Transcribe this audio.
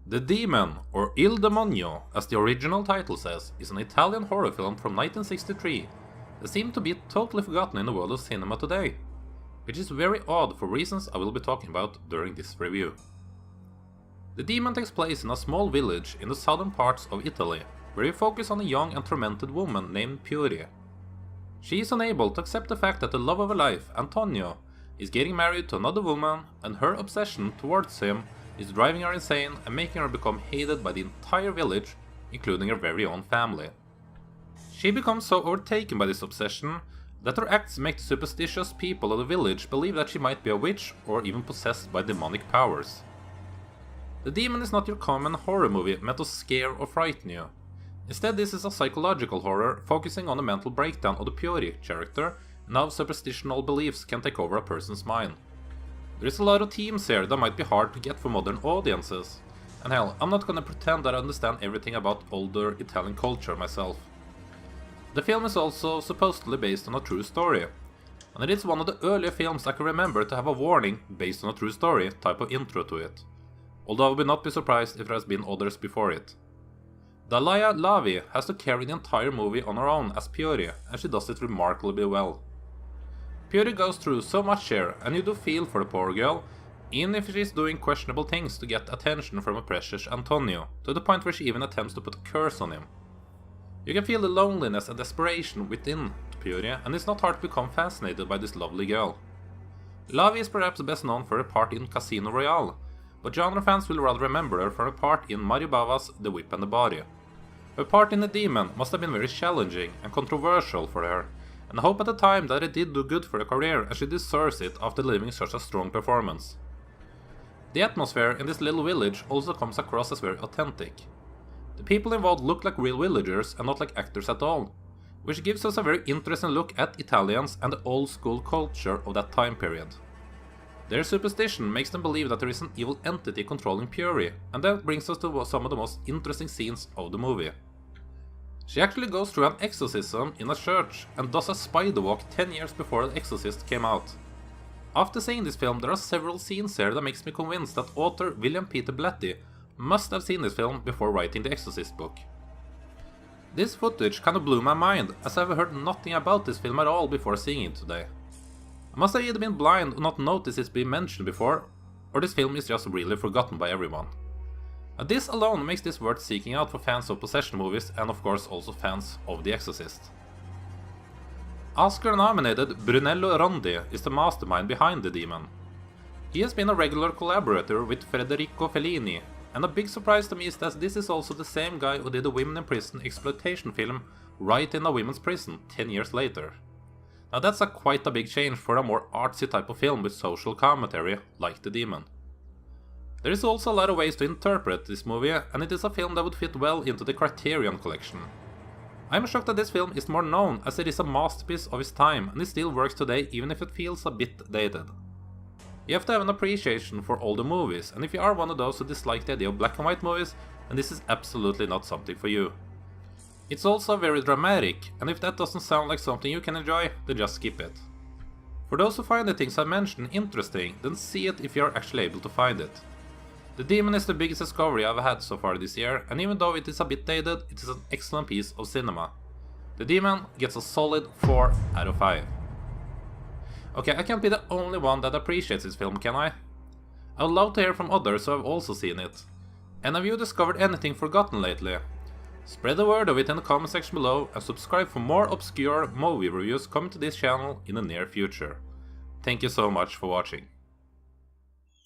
The Demon, or Il Demonio, as the original title says, is an Italian horror film from 1963 that seemed to be totally forgotten in the world of cinema today, which is very odd for reasons I will be talking about during this review. The Demon takes place in a small village in the southern parts of Italy, where we focus on a young and tormented woman named Puri. She is unable to accept the fact that the love of her life, Antonio, is getting married to another woman, and her obsession towards him is driving her insane and making her become hated by the entire village, including her very own family. She becomes so overtaken by this obsession that her acts make the superstitious people of the village believe that she might be a witch or even possessed by demonic powers. The Demon is not your common horror movie meant to scare or frighten you. Instead, this is a psychological horror focusing on the mental breakdown of the Puri character and how superstitional beliefs can take over a person's mind. There is a lot of themes here that might be hard to get for modern audiences, and hell, I'm not gonna pretend that I understand everything about older Italian culture myself. The film is also supposedly based on a true story, and it is one of the earlier films I can remember to have a warning based on a true story type of intro to it, although I would not be surprised if there has been others before it. Dalia Lavi has to carry the entire movie on her own as Puri, and she does it remarkably well. Puri goes through so much here, and you do feel for the poor girl, even if she is doing questionable things to get attention from a precious Antonio, to the point where she even attempts to put a curse on him. You can feel the loneliness and desperation within Puri, and it's not hard to become fascinated by this lovely girl. Lavi is perhaps best known for her part in Casino Royale, but genre fans will rather remember her for her part in Mario Bava's The Whip and the Body. Her part in The Demon must have been very challenging and controversial for her, and I hope at the time that it did do good for her career, and she deserves it after delivering such a strong performance. The atmosphere in this little village also comes across as very authentic. The people involved look like real villagers and not like actors at all, which gives us a very interesting look at Italians and the old school culture of that time period. Their superstition makes them believe that there is an evil entity controlling Puri, and that brings us to some of the most interesting scenes of the movie. She actually goes through an exorcism in a church and does a spider walk 10 years before The Exorcist came out. After seeing this film, there are several scenes here that makes me convinced that author William Peter Blatty must have seen this film before writing the Exorcist book. This footage kinda blew my mind, as I've heard nothing about this film at all before seeing it today. I must have either been blind or not noticed it's been mentioned before, or this film is just really forgotten by everyone. And this alone makes this worth seeking out for fans of possession movies and of course also fans of The Exorcist. Oscar-nominated Brunello Rondi is the mastermind behind The Demon. He has been a regular collaborator with Federico Fellini, and a big surprise to me is that this is also the same guy who did the women in prison exploitation film Right in a Women's Prison 10 years later. Now that's quite a big change for a more artsy type of film with social commentary like The Demon. There is also a lot of ways to interpret this movie, and it is a film that would fit well into the Criterion collection. I'm shocked that this film is more known, as it is a masterpiece of its time and it still works today even if it feels a bit dated. You have to have an appreciation for older movies, and if you are one of those who dislike the idea of black and white movies, then this is absolutely not something for you. It's also very dramatic, and if that doesn't sound like something you can enjoy, then just skip it. For those who find the things I mentioned interesting, then see it if you are actually able to find it. The Demon is the biggest discovery I've had so far this year, and even though it is a bit dated, it is an excellent piece of cinema. The Demon gets a solid 4 out of 5. Okay, I can't be the only one that appreciates this film, can I? I would love to hear from others who have also seen it. And have you discovered anything forgotten lately? Spread the word of it in the comment section below, and subscribe for more obscure movie reviews coming to this channel in the near future. Thank you so much for watching.